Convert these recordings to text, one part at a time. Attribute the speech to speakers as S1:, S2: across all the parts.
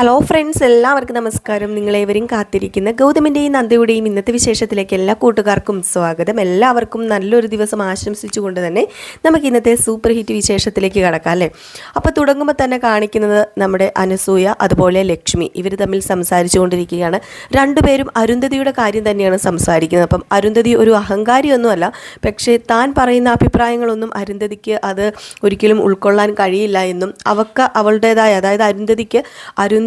S1: Hello friends, എല്ലാവർക്കും നമസ്കാരം. നിങ്ങളേവരും കാത്തിരിക്കുന്ന ഗൗതമിൻ്റെയും നന്ദയുടെയും ഇന്നത്തെ വിശേഷത്തിലേക്ക് എല്ലാ കൂട്ടുകാർക്കും സ്വാഗതം. എല്ലാവർക്കും നല്ലൊരു ദിവസം ആശംസിച്ചുകൊണ്ട് തന്നെ നമുക്ക് ഇന്നത്തെ സൂപ്പർ ഹിറ്റ് വിശേഷത്തിലേക്ക് കടക്കാം അല്ലേ. അപ്പോൾ തുടങ്ങുമ്പോൾ തന്നെ കാണിക്കുന്നത് നമ്മുടെ അനസൂയ അതുപോലെ ലക്ഷ്മി ഇവർ തമ്മിൽ സംസാരിച്ചു കൊണ്ടിരിക്കുകയാണ്. രണ്ടുപേരും അരുന്ധതിയുടെ കാര്യം തന്നെയാണ് സംസാരിക്കുന്നത്. അപ്പം അരുന്ധതി ഒരു അഹങ്കാരിയൊന്നുമല്ല, പക്ഷേ താൻ പറയുന്ന അഭിപ്രായങ്ങളൊന്നും അരുന്ധതിക്ക് അത് ഒരിക്കലും ഉൾക്കൊള്ളാൻ കഴിയില്ല എന്നും അവൾക്ക് അവളുടേതായ, അതായത്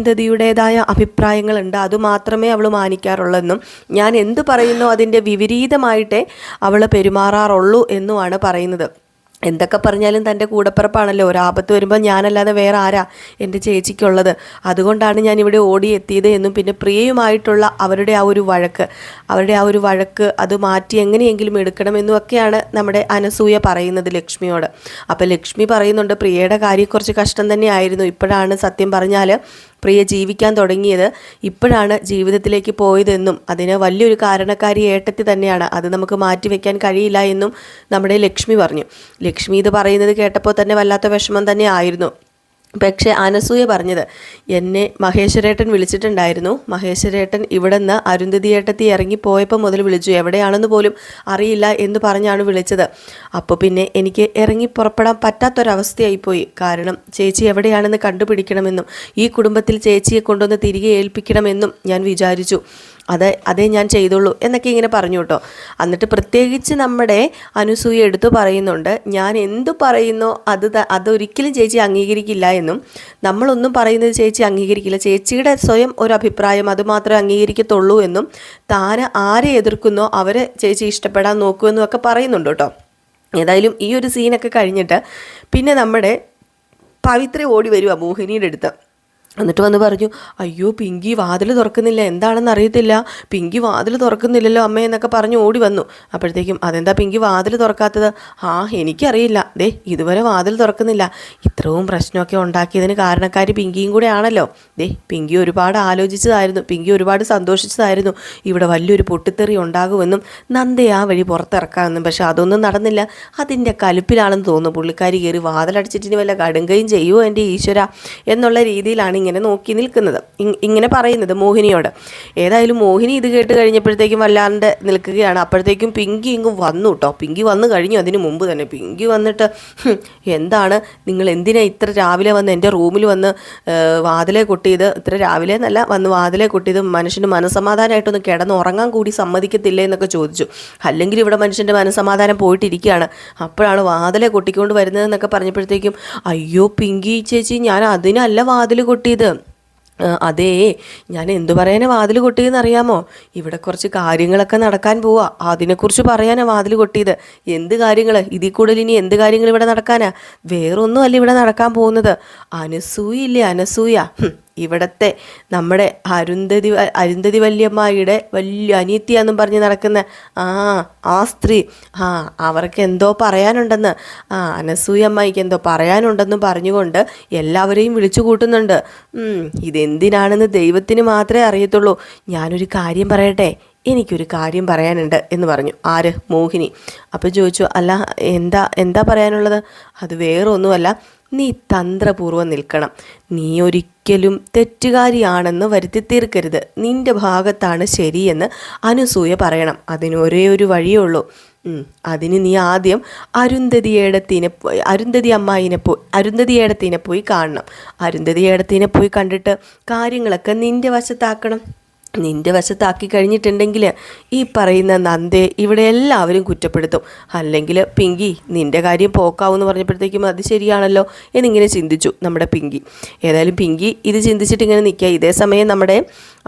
S1: അരുന്ധതിയുടേതായ അഭിപ്രായങ്ങളുണ്ട്, അതുമാത്രമേ അവൾ മാനിക്കാറുള്ളെന്നും ഞാൻ എന്ത് പറയുന്നോ അതിൻ്റെ വിപരീതമായിട്ടേ അവൾ പെരുമാറാറുള്ളൂ എന്നുമാണ് പറയുന്നത്. എന്തൊക്കെ പറഞ്ഞാലും തൻ്റെ കൂടപ്പിറപ്പാണല്ലോ, ഒരാപത്ത് വരുമ്പോൾ ഞാനല്ലാതെ വേറെ ആരാ എൻ്റെ ചേച്ചിക്കുള്ളത്, അതുകൊണ്ടാണ് ഞാൻ ഇവിടെ ഓടിയെത്തിയത് എന്നും പിന്നെ പ്രിയയുമായിട്ടുള്ള അവരുടെ ആ ഒരു വഴക്ക് അത് മാറ്റി എങ്ങനെയെങ്കിലും എടുക്കണമെന്നും ഒക്കെയാണ് നമ്മുടെ അനസൂയ പറയുന്നത് ലക്ഷ്മിയോട്. അപ്പോൾ ലക്ഷ്മി പറയുന്നുണ്ട്, പ്രിയയുടെ കാര്യം കുറച്ച് കഷ്ടം തന്നെയായിരുന്നു, ഇപ്പോഴാണ് സത്യം പറഞ്ഞാൽ പ്രിയ ജീവിക്കാൻ തുടങ്ങിയത്, ഇപ്പോഴാണ് ജീവിതത്തിലേക്ക് പോയതെന്നും അതിന് വലിയൊരു കാരണക്കാരി ഏട്ടത്തി തന്നെയാണ്, അത് നമുക്ക് മാറ്റിവെക്കാൻ കഴിയില്ല എന്നും നമ്മുടെ ലക്ഷ്മി പറഞ്ഞു. ലക്ഷ്മി ഇത് പറയുന്നത് കേട്ടപ്പോൾ തന്നെ വല്ലാത്ത വിഷമം തന്നെ ആയിരുന്നു. പക്ഷേ അനസൂയ പറഞ്ഞത്, എന്നെ മഹേശ്വരേട്ടൻ വിളിച്ചിട്ടുണ്ടായിരുന്നു, മഹേശ്വരേട്ടൻ ഇവിടെ നിന്ന് അരുന്ധതി ഏട്ടത്തി ഇറങ്ങിപ്പോയപ്പോൾ മുതൽ വിളിച്ചു, എവിടെയാണെന്ന് പോലും അറിയില്ല എന്ന് പറഞ്ഞാണ് വിളിച്ചത്. അപ്പോൾ പിന്നെ എനിക്ക് ഇറങ്ങി പുറപ്പെടാൻ പറ്റാത്തൊരവസ്ഥയായിപ്പോയി, കാരണം ചേച്ചി എവിടെയാണെന്ന് കണ്ടുപിടിക്കണമെന്നും ഈ കുടുംബത്തിൽ ചേച്ചിയെ കൊണ്ടുവന്ന് തിരികെ ഏൽപ്പിക്കണമെന്നും ഞാൻ വിചാരിച്ചു, അതേ ഞാൻ ചെയ്തുള്ളൂ എന്നൊക്കെ ഇങ്ങനെ പറഞ്ഞു കേട്ടോ. എന്നിട്ട് പ്രത്യേകിച്ച് നമ്മുടെ അനസൂയ എടുത്തു പറയുന്നുണ്ട്, ഞാൻ എന്തു പറയുന്നോ അതൊരിക്കലും ചേച്ചി അംഗീകരിക്കില്ല എന്നും, നമ്മളൊന്നും പറയുന്നത് ചേച്ചി അംഗീകരിക്കില്ല, ചേച്ചിയുടെ സ്വയം ഒരു അഭിപ്രായം അതുമാത്രമേ അംഗീകരിക്കത്തുള്ളൂ എന്നും, താൻ ആരെ എതിർക്കുന്നോ അവരെ ചേച്ചി ഇഷ്ടപ്പെടാൻ നോക്കുമെന്നും ഒക്കെ പറയുന്നുണ്ട് കേട്ടോ. ഏതായാലും ഈ ഒരു സീനൊക്കെ കഴിഞ്ഞിട്ട് പിന്നെ നമ്മുടെ പവിത്ര ഓടി വരുക മോഹിനിയുടെ അടുത്ത്. എന്നിട്ട് വന്ന് പറഞ്ഞു, അയ്യോ പിങ്കി വാതിൽ തുറക്കുന്നില്ല, എന്താണെന്ന് അറിയത്തില്ല, പിങ്കി വാതിൽ തുറക്കുന്നില്ലല്ലോ അമ്മ എന്നൊക്കെ പറഞ്ഞു ഓടി വന്നു. അപ്പോഴത്തേക്കും അതെന്താ പിങ്കി വാതിൽ തുറക്കാത്തത്? എനിക്കറിയില്ല, ഇതുവരെ വാതിൽ തുറക്കുന്നില്ല, ഇത്രയും പ്രശ്നമൊക്കെ ഉണ്ടാക്കിയതിന് കാരണക്കാരി പിങ്കിയും കൂടെ ആണല്ലോ. പിങ്കി ഒരുപാട് ആലോചിച്ചതായിരുന്നു, പിങ്കി ഒരുപാട് സന്തോഷിച്ചതായിരുന്നു ഇവിടെ വലിയൊരു പൊട്ടിത്തെറി ഉണ്ടാകുമെന്നും നന്ദയെ ആ വഴി പുറത്തിറക്കാമെന്നും, പക്ഷെ അതൊന്നും നടന്നില്ല. അതിൻ്റെ കലുപ്പിലാണെന്ന് തോന്നുന്നു പുള്ളിക്കാരി കയറി വാതിലടച്ചിട്ടിന് വല്ല കടുങ്കയും ചെയ്യുമോ എൻ്റെ ഈശ്വര എന്നുള്ള രീതിയിലാണ് ഇങ്ങനെ നോക്കി നിൽക്കുന്നത്, ഇങ്ങനെ പറയുന്നത് മോഹിനിയോട്. ഏതായാലും മോഹിനി ഇത് കേട്ട് കഴിഞ്ഞപ്പോഴത്തേക്കും വല്ലാണ്ട് നിൽക്കുകയാണ്. അപ്പോഴത്തേക്കും പിങ്കി ഇങ്ങും വന്നു കേട്ടോ. പിങ്കി വന്നു കഴിഞ്ഞു അതിന് മുമ്പ് തന്നെ. പിങ്കി വന്നിട്ട്, എന്താണ് നിങ്ങൾ എന്തിനാ ഇത്ര രാവിലെ വന്ന് എൻ്റെ റൂമിൽ വന്ന് വാതിലെ കൊട്ടിയത്? ഇത്ര രാവിലെ എന്നല്ല, വന്ന് വാതിലെ കൊട്ടിയത് മനുഷ്യന് മനസ്സമാധാനമായിട്ടൊന്ന് കിടന്ന് ഉറങ്ങാൻ കൂടി സമ്മതിക്കത്തില്ലേ എന്നൊക്കെ ചോദിച്ചു. അല്ലെങ്കിൽ ഇവിടെ മനുഷ്യൻ്റെ മനസ്സമാധാനം പോയിട്ടിരിക്കുകയാണ്, അപ്പോഴാണ് വാതിലെ കൊട്ടിക്കൊണ്ട് വരുന്നതെന്നൊക്കെ പറഞ്ഞപ്പോഴത്തേക്കും, അയ്യോ പിങ്കി ചേച്ചി, ഞാൻ അതിനല്ല വാതിൽ കൊട്ടിയത്. അതേ, ഞാൻ എന്തു പറയാനാണ് വാതിൽ കൊട്ടിയെന്ന് അറിയാമോ? ഇവിടെ കുറച്ച് കാര്യങ്ങളൊക്കെ നടക്കാൻ പോവാ, അതിനെക്കുറിച്ച് പറയാനാണ് വാതിൽ കൊട്ടിയത്. എന്ത് കാര്യങ്ങൾ? ഇതിൽ കൂടുതൽ ഇനി എന്ത് കാര്യങ്ങൾ ഇവിടെ നടക്കാനാ? വേറൊന്നും അല്ല ഇവിടെ നടക്കാൻ പോകുന്നത്. അനസൂയ ഇല്ലേ, അനസൂയ, ഇവിടത്തെ നമ്മുടെ അരുന്ധതി വല്യമ്മയുടെ വലിയ അനിയത്തിയാന്നും പറഞ്ഞ് നടക്കുന്ന ആ സ്ത്രീ, അവർക്ക് എന്തോ പറയാനുണ്ടെന്ന്, അനസൂയ അമ്മായിക്ക് എന്തോ പറയാനുണ്ടെന്നും പറഞ്ഞുകൊണ്ട് എല്ലാവരെയും വിളിച്ചു കൂട്ടുന്നുണ്ട്. ഇതെന്തിനാണെന്ന് ദൈവത്തിന് മാത്രമേ അറിയത്തുള്ളൂ. ഞാനൊരു കാര്യം പറയട്ടെ, എനിക്കൊരു കാര്യം പറയാനുണ്ട് എന്ന് പറഞ്ഞു. ആര്? മോഹിനി. അപ്പോൾ ചോദിച്ചു, അല്ല എന്താ പറയാനുള്ളത്? അത് വേറൊന്നുമല്ല, നീ തന്ത്രപൂർവ്വം നിൽക്കണം, നീ ഒരിക്കലും തെറ്റുകാരിയാണെന്ന് വരുത്തി തീർക്കരുത്, നിന്റെ ഭാഗത്താണ് ശരിയെന്ന് അനസൂയ പറയണം. അതിന് ഒരേ ഒരു വഴിയേ ഉള്ളൂ. അതിന് നീ ആദ്യം അരുന്ധതി ഏടത്തിനെ പോയി കാണണം. അരുന്ധതി ഏടത്തിനെ പോയി കണ്ടിട്ട് കാര്യങ്ങളൊക്കെ നിന്റെ വശത്താക്കണം. നിന്റെ വശത്താക്കി കഴിഞ്ഞിട്ടുണ്ടെങ്കിൽ ഈ പറയുന്ന നന്ദയെ ഇവിടെ എല്ലാവരും കുറ്റപ്പെടുത്തും. അല്ലെങ്കിൽ പിങ്കി നിന്റെ കാര്യം പോക്കാവെന്ന് പറഞ്ഞപ്പോഴത്തേക്കും അത് ശരിയാണല്ലോ എന്നിങ്ങനെ ചിന്തിച്ചു നമ്മുടെ പിങ്കി. ഏതായാലും പിങ്കി ഇത് ചിന്തിച്ചിട്ട് ഇങ്ങനെ നിൽക്കുക. ഇതേ സമയം നമ്മുടെ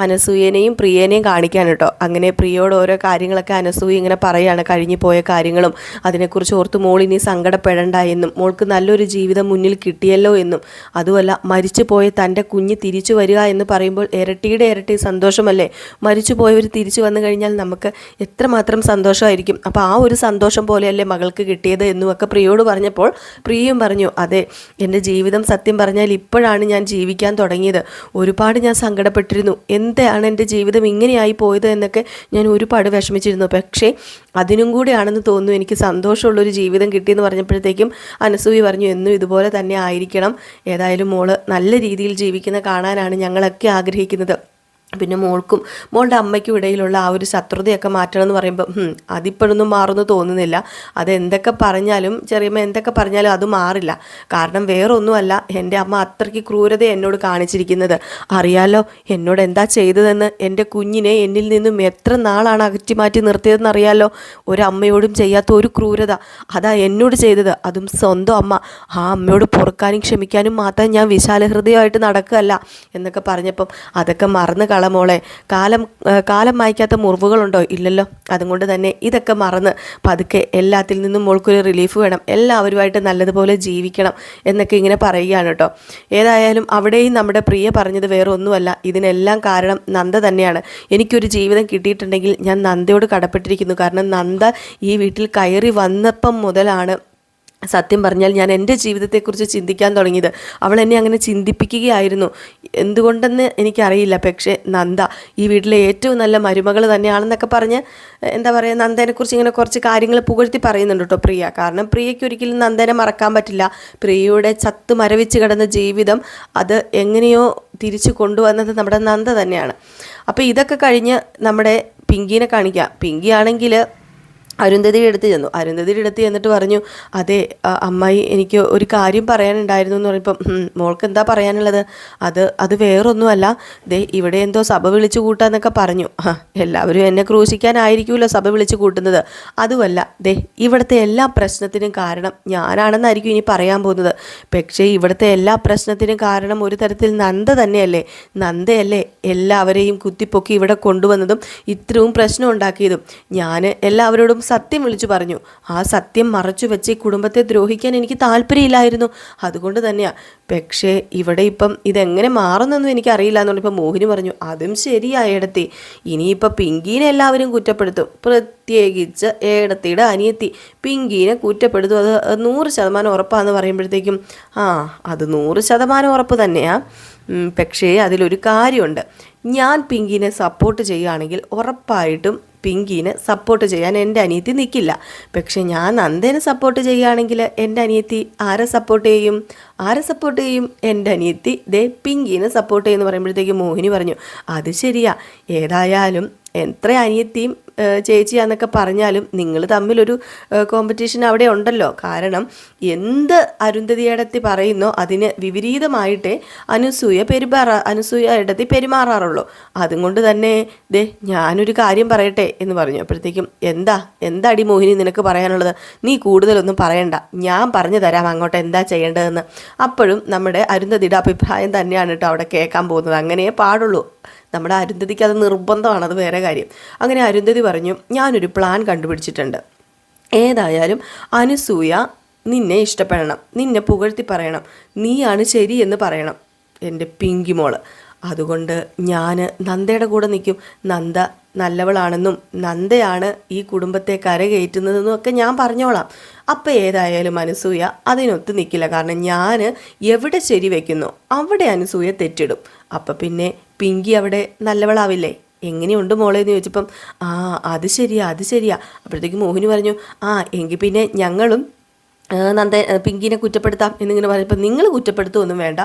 S1: അനസൂയനെയും പ്രിയനെയും കാണിക്കാൻ കേട്ടോ. അങ്ങനെ പ്രിയയോട് ഓരോ കാര്യങ്ങളൊക്കെ അനസൂയ ഇങ്ങനെ പറയുകയാണ്, കഴിഞ്ഞു പോയ കാര്യങ്ങളും അതിനെക്കുറിച്ച് ഓർത്ത് മോൾ ഇനി സങ്കടപ്പെടേണ്ട എന്നും, മോൾക്ക് നല്ലൊരു ജീവിതം മുന്നിൽ കിട്ടിയല്ലോ എന്നും, അതുമല്ല മരിച്ചു പോയ തൻ്റെ കുഞ്ഞ് തിരിച്ചു വരിക എന്ന് പറയുമ്പോൾ ഇരട്ടിയുടെ ഇരട്ടി സന്തോഷമല്ല അല്ലേ? മരിച്ചു പോയവർ തിരിച്ചു വന്നു കഴിഞ്ഞാൽ നമുക്ക് എത്രമാത്രം സന്തോഷമായിരിക്കും. അപ്പോൾ ആ ഒരു സന്തോഷം പോലെയല്ലേ മകൾക്ക് കിട്ടിയത് എന്നുമൊക്കെ പ്രിയോട് പറഞ്ഞപ്പോൾ പ്രിയയും പറഞ്ഞു, അതെ, എൻ്റെ ജീവിതം സത്യം പറഞ്ഞാൽ ഇപ്പോഴാണ് ഞാൻ ജീവിക്കാൻ തുടങ്ങിയത്, ഒരുപാട് ഞാൻ സങ്കടപ്പെട്ടിരുന്നു എന്താണ് എൻ്റെ ജീവിതം ഇങ്ങനെയായി പോയത് എന്നൊക്കെ ഞാൻ ഒരുപാട് വിഷമിച്ചിരുന്നു. പക്ഷേ അതിനും കൂടെയാണെന്ന് തോന്നുന്നു എനിക്ക് സന്തോഷമുള്ളൊരു ജീവിതം കിട്ടിയെന്ന് പറഞ്ഞപ്പോഴത്തേക്കും അനസൂയ പറഞ്ഞു, എന്നും ഇതുപോലെ തന്നെ ആയിരിക്കണം, ഏതായാലും മോള് നല്ല രീതിയിൽ ജീവിക്കുന്ന കാണാനാണ് ഞങ്ങളൊക്കെ ആഗ്രഹിക്കുന്നത്. പിന്നെ മോളുടെ അമ്മയ്ക്കും ഇടയിലുള്ള ആ ഒരു ശത്രുതയൊക്കെ മാറ്റണം എന്ന് പറയുമ്പോൾ അതിപ്പോഴൊന്നും മാറുമെന്ന് തോന്നുന്നില്ല. അതെന്തൊക്കെ പറഞ്ഞാലും ചെറിയമ്മ എന്തൊക്കെ പറഞ്ഞാലും അത് മാറില്ല. കാരണം വേറൊന്നുമല്ല, എൻ്റെ അമ്മ അത്രയ്ക്ക് ക്രൂരത എന്നോട് കാണിച്ചിരിക്കുന്നത്. അറിയാലോ എന്നോട് എന്താ ചെയ്തതെന്ന്. എൻ്റെ കുഞ്ഞിനെ എന്നിൽ നിന്നും എത്ര നാളാണ് അകറ്റി മാറ്റി നിർത്തിയതെന്ന് അറിയാലോ. ഒരമ്മയോടും ചെയ്യാത്ത ഒരു ക്രൂരത അതാ എന്നോട് ചെയ്തത്, അതും സ്വന്തം അമ്മ. ആ അമ്മയോട് പൊറുക്കാനും ക്ഷമിക്കാനും മാത്രം ഞാൻ വിശാലഹൃദയമായിട്ട് നടക്കുകയല്ല എന്നൊക്കെ പറഞ്ഞപ്പം അതൊക്കെ മറന്ന് കളമോളെ. കാലം മായ്ക്കാത്ത മുറിവുകളുണ്ടോ? ഇല്ലല്ലോ. അതുകൊണ്ട് തന്നെ ഇതൊക്കെ മറന്ന് പതുക്കെ എല്ലാത്തിൽ നിന്നും മോൾക്കൊരു റിലീഫ് വേണം, എല്ലാവരുമായിട്ട് നല്ലതുപോലെ ജീവിക്കണം എന്നൊക്കെ ഇങ്ങനെ പറയുകയാണ് കേട്ടോ. ഏതായാലും അവിടെയും നമ്മുടെ പ്രിയ പറഞ്ഞത് വേറെ ഒന്നുമല്ല, ഇതിനെല്ലാം കാരണം നന്ദ തന്നെയാണ്. എനിക്കൊരു ജീവിതം കിട്ടിയിട്ടുണ്ടെങ്കിൽ ഞാൻ നന്ദയോട് കടപ്പെട്ടിരിക്കുന്നു. കാരണം നന്ദ ഈ വീട്ടിൽ കയറി വന്നപ്പം മുതലാണ് സത്യം പറഞ്ഞാൽ ഞാൻ എൻ്റെ ജീവിതത്തെക്കുറിച്ച് ചിന്തിക്കാൻ തുടങ്ങിയത്. അവൾ എന്നെ അങ്ങനെ ചിന്തിപ്പിക്കുകയായിരുന്നു. എന്തുകൊണ്ടെന്ന് എനിക്കറിയില്ല. പക്ഷേ നന്ദ ഈ വീട്ടിലെ ഏറ്റവും നല്ല മരുമകൾ തന്നെയാണെന്നൊക്കെ പറഞ്ഞ് എന്താ പറയുക, നന്ദനെക്കുറിച്ച് ഇങ്ങനെ കുറച്ച് കാര്യങ്ങൾ പുകഴ്ത്തി പറയുന്നുണ്ട് കേട്ടോ പ്രിയ. കാരണം പ്രിയയ്ക്ക് ഒരിക്കലും നന്ദനെ മറക്കാൻ പറ്റില്ല. പ്രിയയുടെ ചത്ത് മരവിച്ച് കിടന്ന ജീവിതം അത് എങ്ങനെയോ തിരിച്ചു കൊണ്ടുവന്നത് നമ്മുടെ നന്ദ തന്നെയാണ്. അപ്പോൾ ഇതൊക്കെ കഴിഞ്ഞ് നമ്മുടെ പിങ്കീനെ കാണിക്കാം. പിങ്കി ആണെങ്കിൽ അരുന്ധതിയുടെ അടുത്ത് ചെന്നു. അരുന്ധതിയുടെ അടുത്ത് ചെന്നിട്ട് പറഞ്ഞു, അതെ അമ്മായി, എനിക്ക് ഒരു കാര്യം പറയാനുണ്ടായിരുന്നു എന്ന് പറയുമ്പം മോൾക്ക് എന്താ പറയാനുള്ളത്? അത് വേറൊന്നുമല്ല, ദേ ഇവിടെ എന്തോ സഭ വിളിച്ചു കൂട്ടാന്നൊക്കെ പറഞ്ഞു. എല്ലാവരും എന്നെ ക്രൂശിക്കാനായിരിക്കുമല്ലോ സഭ വിളിച്ചു കൂട്ടുന്നത്. അതുമല്ല, ദേ ഇവിടുത്തെ എല്ലാ പ്രശ്നത്തിനും കാരണം ഞാനാണെന്നായിരിക്കും ഇനി പറയാൻ പോകുന്നത്. പക്ഷേ ഇവിടുത്തെ എല്ലാ പ്രശ്നത്തിനും കാരണം ഒരു തരത്തിൽ നന്ദ തന്നെയല്ലേ. നന്ദയല്ലേ എല്ലാവരെയും കുത്തിപ്പൊക്കി ഇവിടെ കൊണ്ടുവന്നതും ഇത്രയും പ്രശ്നം ഉണ്ടാക്കിയതും. ഞാൻ എല്ലാവരോടും സത്യം വിളിച്ചു പറഞ്ഞു. ആ സത്യം മറച്ചു വെച്ച് ഈ കുടുംബത്തെ ദ്രോഹിക്കാൻ എനിക്ക് താല്പര്യമില്ലായിരുന്നു. അതുകൊണ്ട് തന്നെയാണ്. പക്ഷേ ഇവിടെ ഇപ്പം ഇതെങ്ങനെ മാറുന്നൊന്നും എനിക്കറിയില്ല എന്ന് പറഞ്ഞപ്പോൾ മോഹിനി പറഞ്ഞു, അതും ശരിയായ ഏടത്തി, ഇനിയിപ്പോൾ പിങ്കീനെ എല്ലാവരും കുറ്റപ്പെടുത്തും. പ്രത്യേകിച്ച് ഏടത്തിയുടെ അനിയത്തി പിങ്കീനെ കുറ്റപ്പെടുത്തും. അത് 100% ഉറപ്പാന്ന് പറയുമ്പോഴത്തേക്കും അത് 100% ഉറപ്പ് തന്നെയാണ്. പക്ഷേ അതിലൊരു കാര്യമുണ്ട്. ഞാൻ പിങ്കീനെ സപ്പോർട്ട് ചെയ്യുകയാണെങ്കിൽ ഉറപ്പായിട്ടും പിങ്കീനെ സപ്പോർട്ട് ചെയ്യാൻ എൻ്റെ അനിയത്തി നിൽക്കില്ല. പക്ഷെ ഞാൻ നന്ദനെ സപ്പോർട്ട് ചെയ്യുകയാണെങ്കിൽ എൻ്റെ അനിയത്തി ആരെ സപ്പോർട്ട് ചെയ്യും? എൻ്റെ അനിയത്തി ദേ പിങ്കീനെ സപ്പോർട്ട് ചെയ്യുമെന്ന് പറയുമ്പോഴത്തേക്കും മോഹിനി പറഞ്ഞു, അത് ശരിയാ. ഏതായാലും എത്ര അനിയത്തിയും ചേച്ചിയാന്നൊക്കെ പറഞ്ഞാലും നിങ്ങൾ തമ്മിലൊരു കോമ്പറ്റീഷൻ അവിടെ ഉണ്ടല്ലോ. കാരണം എന്ത് അരുന്ധതിയേടത്തി പറയുന്നോ അതിന് വിപരീതമായിട്ടേ അനസൂയ ഏടത്തി പെരുമാറാറുള്ളൂ. അതുകൊണ്ട് തന്നെ ദേ ഞാനൊരു കാര്യം പറയട്ടെ എന്ന് പറഞ്ഞു. അപ്പോഴത്തേക്കും എന്താടി മോഹിനി നിനക്ക് പറയാനുള്ളത്? നീ കൂടുതലൊന്നും പറയണ്ട, ഞാൻ പറഞ്ഞു തരാം അങ്ങോട്ട് എന്താ ചെയ്യേണ്ടതെന്ന്. അപ്പോഴും നമ്മുടെ അരുന്ധതിയുടെ അഭിപ്രായം തന്നെയാണ് കേട്ടോ അവിടെ കേൾക്കാൻ പോകുന്നത്. അങ്ങനെയേ പാടുള്ളൂ. നമ്മുടെ അരുന്ധതിക്ക് അത് നിർബന്ധമാണ്, അത് വേറെ കാര്യം. അങ്ങനെ അരുന്ധതി പറഞ്ഞു, ഞാനൊരു പ്ലാൻ കണ്ടുപിടിച്ചിട്ടുണ്ട്. ഏതായാലും അനസൂയ നിന്നെ ഇഷ്ടപ്പെടണം, നിന്നെ പുകഴ്ത്തി പറയണം, നീയാണ് ശരിയെന്ന് പറയണം എൻ്റെ പിങ്കി മോള്. അതുകൊണ്ട് ഞാൻ നന്ദയുടെ കൂടെ നിൽക്കും. നന്ദ നല്ലവളാണെന്നും നന്ദയാണ് ഈ കുടുംബത്തെ കരകയറ്റുന്നതെന്നും ഒക്കെ ഞാൻ പറഞ്ഞോളാം. അപ്പം ഏതായാലും അനസൂയ അതിനൊത്ത് നിൽക്കില്ല. കാരണം ഞാൻ എവിടെ ശരി വയ്ക്കുന്നു അവിടെ അനസൂയ തെറ്റിടും. അപ്പം പിന്നെ പിങ്കി അവിടെ നല്ലവളാവില്ലേ? എങ്ങനെയുണ്ട് മോളെ എന്ന് ചോദിച്ചപ്പം അത് ശരിയാ. അപ്പോഴത്തേക്ക് മോഹിനി പറഞ്ഞു, എങ്കിൽ പിന്നെ ഞങ്ങളും പിങ്കിനെ കുറ്റപ്പെടുത്താം എന്നിങ്ങനെ പറഞ്ഞപ്പോൾ നിങ്ങൾ കുറ്റപ്പെടുത്തുമൊന്നും വേണ്ട,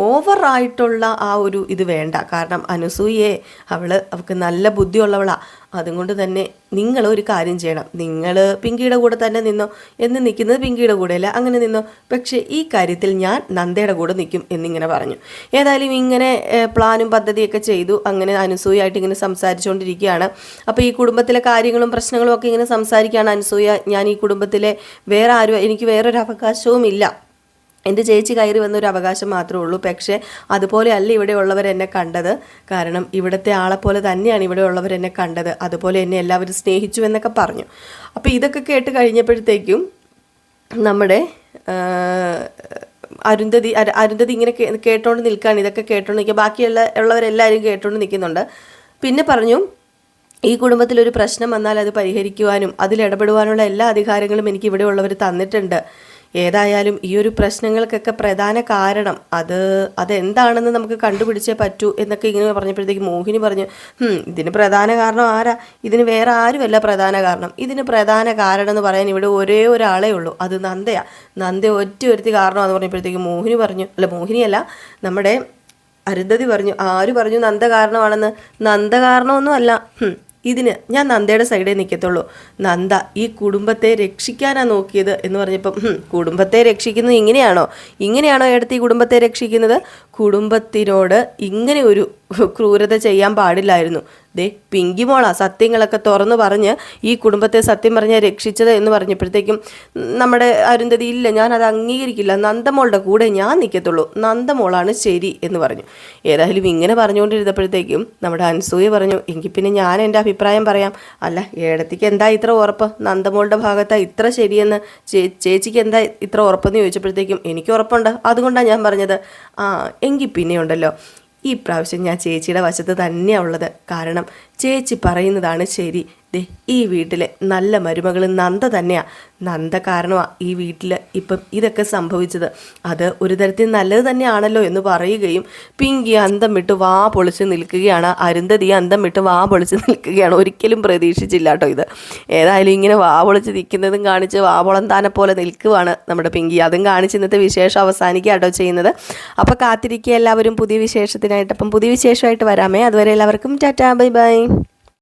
S1: ഓവറായിട്ടുള്ള ആ ഒരു ഇത് വേണ്ട. കാരണം അനസൂയയെ അവൾക്ക് നല്ല ബുദ്ധിയുള്ളവളാണ്. അതുകൊണ്ട് തന്നെ നിങ്ങളൊരു കാര്യം ചെയ്യണം, നിങ്ങൾ പിങ്കിയുടെ കൂടെ തന്നെ നിന്നോ. എന്ന് നിൽക്കുന്നത് പിങ്കിയുടെ കൂടെയല്ല, അങ്ങനെ നിന്നോ. പക്ഷേ ഈ കാര്യത്തിൽ ഞാൻ നന്ദയുടെ കൂടെ നിൽക്കും എന്നിങ്ങനെ പറഞ്ഞു. ഏതായാലും ഇങ്ങനെ പ്ലാനും പദ്ധതിയൊക്കെ ചെയ്തു. അങ്ങനെ അനസൂയായിട്ട് ഇങ്ങനെ സംസാരിച്ചുകൊണ്ടിരിക്കുകയാണ്. അപ്പോൾ ഈ കുടുംബത്തിലെ കാര്യങ്ങളും പ്രശ്നങ്ങളും ഒക്കെ ഇങ്ങനെ സംസാരിക്കുകയാണ് അനസൂയ. ഞാൻ ഈ കുടുംബത്തിലെ എനിക്ക് വേറൊരു അവകാശവും ഇല്ല, എൻ്റെ ചേച്ചി കയറി വന്നൊരു അവകാശം മാത്രമേ ഉള്ളൂ. പക്ഷേ അതുപോലെ അല്ല ഇവിടെ ഉള്ളവരെന്നെ കണ്ടത്. കാരണം ഇവിടുത്തെ ആളെപ്പോലെ തന്നെയാണ് ഇവിടെ ഉള്ളവരെന്നെ കണ്ടത്. അതുപോലെ എന്നെ എല്ലാവരും സ്നേഹിച്ചു എന്നൊക്കെ പറഞ്ഞു. അപ്പോൾ ഇതൊക്കെ കേട്ട് കഴിഞ്ഞപ്പോഴത്തേക്കും നമ്മുടെ അരുന്ധതി ഇങ്ങനെ കേട്ടോണ്ട് നിൽക്കുകയാണ്. ഇതൊക്കെ കേട്ടോണ്ട് നിൽക്കുക. ബാക്കിയുള്ളവരെല്ലാവരും കേട്ടോണ്ട് നിൽക്കുന്നുണ്ട്. പിന്നെ പറഞ്ഞു, ഈ കുടുംബത്തിലൊരു പ്രശ്നം വന്നാൽ അത് പരിഹരിക്കുവാനും അതിലിടപെടുവാനുള്ള എല്ലാ അധികാരങ്ങളും എനിക്ക് ഇവിടെ ഉള്ളവർ തന്നിട്ടുണ്ട്. ഏതായാലും ഈ ഒരു പ്രശ്നങ്ങൾക്കൊക്കെ പ്രധാന കാരണം അതെന്താണെന്ന് നമുക്ക് കണ്ടുപിടിച്ചേ പറ്റൂ എന്നൊക്കെ ഇങ്ങനെ പറഞ്ഞപ്പോഴത്തേക്ക് മോഹിനി പറഞ്ഞു, ഇതിന് പ്രധാന കാരണം ആരാ? ഇതിന് വേറെ ആരുമല്ല പ്രധാന കാരണം. ഇതിന് പ്രധാന കാരണം എന്ന് പറയാൻ ഇവിടെ ഒരേ ഒരാളേ ഉള്ളൂ, അത് നന്ദയാ. നന്ദ ഒറ്റ ഒരുത്തി കാരണമെന്ന് പറഞ്ഞപ്പോഴത്തേക്ക് മോഹിനി പറഞ്ഞു, അല്ല മോഹിനിയല്ല, നമ്മുടെ അരുന്ധതി പറഞ്ഞു, ആര് പറഞ്ഞു നന്ദ കാരണമാണെന്ന്? നന്ദ കാരണമൊന്നും അല്ല. ഇതിന് ഞാൻ നന്ദയുടെ സൈഡേ നിൽക്കത്തുള്ളൂ. നന്ദ ഈ കുടുംബത്തെ രക്ഷിക്കാനാണ് നോക്കിയത് എന്ന് പറഞ്ഞപ്പം, കുടുംബത്തെ രക്ഷിക്കുന്നത് ഇങ്ങനെയാണോ എടുത്ത് ഈ കുടുംബത്തെ രക്ഷിക്കുന്നത്? കുടുംബത്തിനോട് ഇങ്ങനെ ഒരു ക്രൂരത ചെയ്യാൻ പാടില്ലായിരുന്നു. ദേ പിങ്കി മോളാ സത്യങ്ങളൊക്കെ തുറന്നു പറഞ്ഞ് ഈ കുടുംബത്തെ സത്യം പറഞ്ഞ് രക്ഷിച്ചത് എന്ന് പറഞ്ഞപ്പോഴത്തേക്കും നമ്മുടെ അരുന്ധതി, ഇല്ല ഞാനത് അംഗീകരിക്കില്ല, നന്ദമോളുടെ കൂടെ ഞാൻ നിൽക്കത്തുള്ളൂ, നന്ദമോളാണ് ശരി എന്ന് പറഞ്ഞു. ഏതായാലും ഇങ്ങനെ പറഞ്ഞുകൊണ്ടിരുന്നപ്പോഴത്തേക്കും നമ്മുടെ അൻസൂയ പറഞ്ഞു, എങ്കിൽ പിന്നെ ഞാൻ എൻ്റെ അഭിപ്രായം പറയാം. അല്ല ഏടത്തിക്ക് എന്താ ഇത്ര ഉറപ്പ്? നന്ദമോളുടെ ഭാഗത്താ ഇത്ര ശരിയെന്ന് ചേച്ചിക്ക് എന്താ ഇത്ര ഉറപ്പെന്ന് ചോദിച്ചപ്പോഴത്തേക്കും എനിക്ക് ഉറപ്പുണ്ട്, അതുകൊണ്ടാണ് ഞാൻ പറഞ്ഞത്. എങ്കിൽ പിന്നെ ഉണ്ടല്ലോ, ഈ പ്രാവശ്യം ഞാൻ ചേച്ചിയുടെ വശത്ത് തന്നെയാണ് ഉള്ളത്. കാരണം ചേച്ചി പറയുന്നതാണ് ശരി. ഈ വീട്ടിലെ നല്ല മരുമകൾ നന്ദ തന്നെയാണ്. നന്ദ കാരണമാണ് ഈ വീട്ടിൽ ഇപ്പം ഇതൊക്കെ സംഭവിച്ചത്. അത് ഒരു തരത്തിൽ നല്ലത് തന്നെയാണല്ലോ എന്ന് പറയുകയും പിങ്കി അന്തം വിട്ട് വാ പൊളിച്ച് നിൽക്കുകയാണ്. അരുന്ധതി അന്തം വിട്ട് വാ പൊളിച്ച് നിൽക്കുകയാണ്. ഒരിക്കലും പ്രതീക്ഷിച്ചില്ല കേട്ടോ ഇത്. ഏതായാലും ഇങ്ങനെ വാ പൊളിച്ച് നിൽക്കുന്നതും കാണിച്ച് വാ പൊളന്താനെ പോലെ നിൽക്കുവാണ് നമ്മുടെ പിങ്കി. അതും കാണിച്ച് ഇന്നത്തെ വിശേഷം അവസാനിക്കുക കേട്ടോ ചെയ്യുന്നത്. അപ്പോൾ കാത്തിരിക്കുക എല്ലാവരും പുതിയ വിശേഷത്തിനായിട്ട്. അപ്പം പുതിയ വിശേഷമായിട്ട് വരാമേ. അതുവരെ എല്ലാവർക്കും ടാറ്റാ, ബൈ ബൈ.